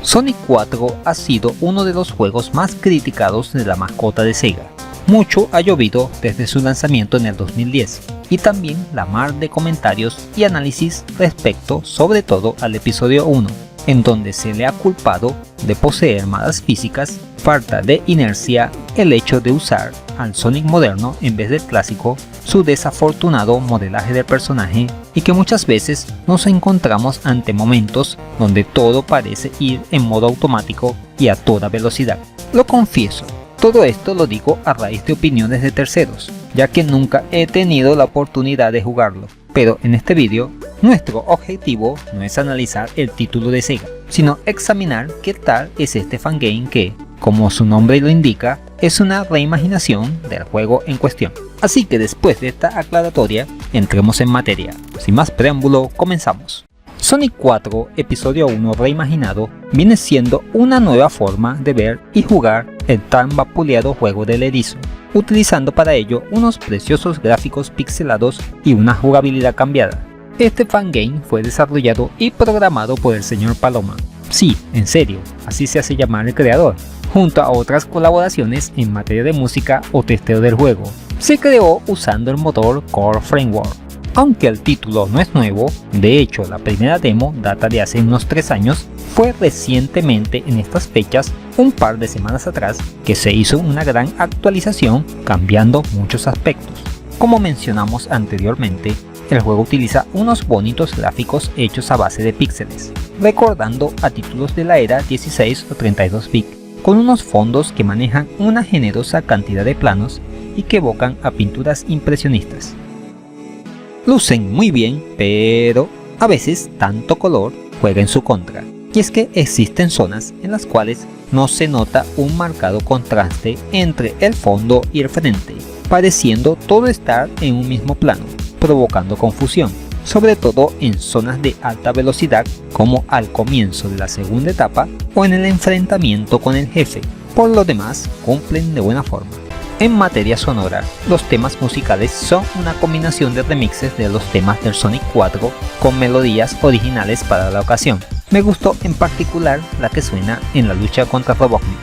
Sonic 4 ha sido uno de los juegos más criticados de la mascota de Sega. Mucho ha llovido desde su lanzamiento en el 2010 y también la mar de comentarios y análisis respecto sobre todo al episodio 1, en donde se le ha culpado de poseer malas físicas, falta de inercia, el hecho de usar al Sonic moderno en vez del clásico, su desafortunado modelaje del personaje y que muchas veces nos encontramos ante momentos donde todo parece ir en modo automático y a toda velocidad. Lo confieso, todo esto lo digo a raíz de opiniones de terceros, ya que nunca he tenido la oportunidad de jugarlo. Pero en este vídeo, nuestro objetivo no es analizar el título de Sega, sino examinar qué tal es este fangame que, como su nombre lo indica, es una reimaginación del juego en cuestión. Así que después de esta aclaratoria, entremos en materia. Sin más preámbulo, comenzamos. Sonic 4 Episodio 1 reimaginado viene siendo una nueva forma de ver y jugar el tan vapuleado juego del erizo, utilizando para ello unos preciosos gráficos pixelados y una jugabilidad cambiada. Este fangame fue desarrollado y programado por el señor Paloma. Sí, en serio, así se hace llamar el creador, junto a otras colaboraciones en materia de música o testeo del juego. Se creó usando el motor Core Framework. Aunque el título no es nuevo, de hecho la primera demo data de hace unos 3 años, fue recientemente en estas fechas, un par de semanas atrás, que se hizo una gran actualización cambiando muchos aspectos. Como mencionamos anteriormente, el juego utiliza unos bonitos gráficos hechos a base de píxeles, recordando a títulos de la era 16 o 32 bit, con unos fondos que manejan una generosa cantidad de planos y que evocan a pinturas impresionistas. Lucen muy bien, pero a veces tanto color juega en su contra, y es que existen zonas en las cuales no se nota un marcado contraste entre el fondo y el frente, pareciendo todo estar en un mismo plano, provocando confusión, sobre todo en zonas de alta velocidad como al comienzo de la segunda etapa o en el enfrentamiento con el jefe. Por lo demás, cumplen de buena forma. En materia sonora, los temas musicales son una combinación de remixes de los temas del Sonic 4 con melodías originales para la ocasión. Me gustó en particular la que suena en la lucha contra Robotnik.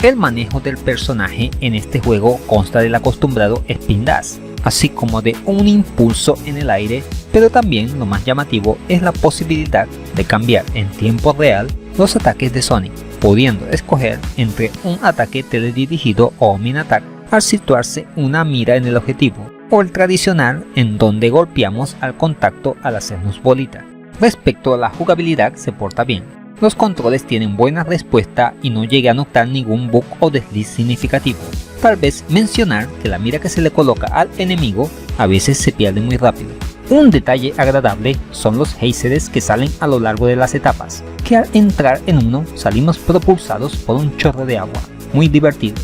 El manejo del personaje en este juego consta del acostumbrado Spin Dash, así como de un impulso en el aire, pero también lo más llamativo es la posibilidad de cambiar en tiempo real los ataques de Sonic, pudiendo escoger entre un ataque teledirigido o Min Attack al situarse una mira en el objetivo, o el tradicional en donde golpeamos al contacto al hacernos bolita. Respecto a la jugabilidad se porta bien. Los controles tienen buena respuesta y no llegué a notar ningún bug o desliz significativo. Tal vez mencionar que la mira que se le coloca al enemigo a veces se pierde muy rápido. Un detalle agradable son los géiseres que salen a lo largo de las etapas, que al entrar en uno salimos propulsados por un chorro de agua. Muy divertido.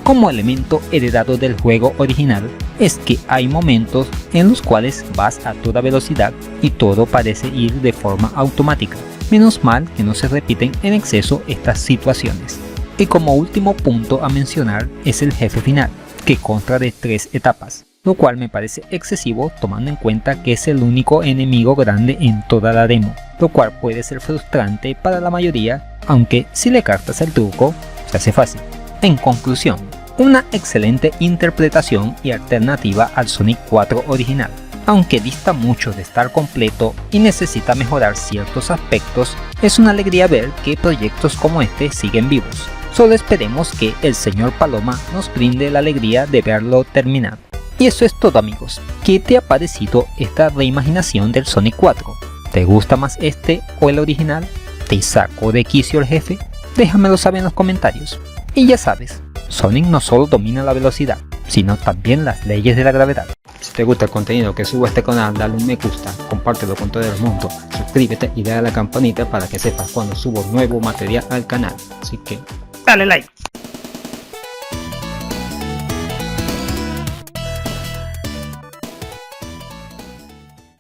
Como elemento heredado del juego original, es que hay momentos en los cuales vas a toda velocidad y todo parece ir de forma automática. Menos mal que no se repiten en exceso estas situaciones. Y como último punto a mencionar es el jefe final, que consta de 3 etapas, lo cual me parece excesivo tomando en cuenta que es el único enemigo grande en toda la demo, lo cual puede ser frustrante para la mayoría, aunque si le captas el truco, se hace fácil. En conclusión, una excelente interpretación y alternativa al Sonic 4 original. Aunque dista mucho de estar completo y necesita mejorar ciertos aspectos, es una alegría ver que proyectos como este siguen vivos. Solo esperemos que el señor Paloma nos brinde la alegría de verlo terminado. Y eso es todo, amigos. ¿Qué te ha parecido esta reimaginación del Sonic 4? ¿Te gusta más este o el original? ¿Te sacó de quicio el jefe? Déjamelo saber en los comentarios. Y ya sabes, Sonic no solo domina la velocidad, sino también las leyes de la gravedad. Si te gusta el contenido que subo a este canal, dale un me gusta, compártelo con todo el mundo, suscríbete y dale a la campanita para que sepas cuando subo nuevo material al canal. Así que dale like.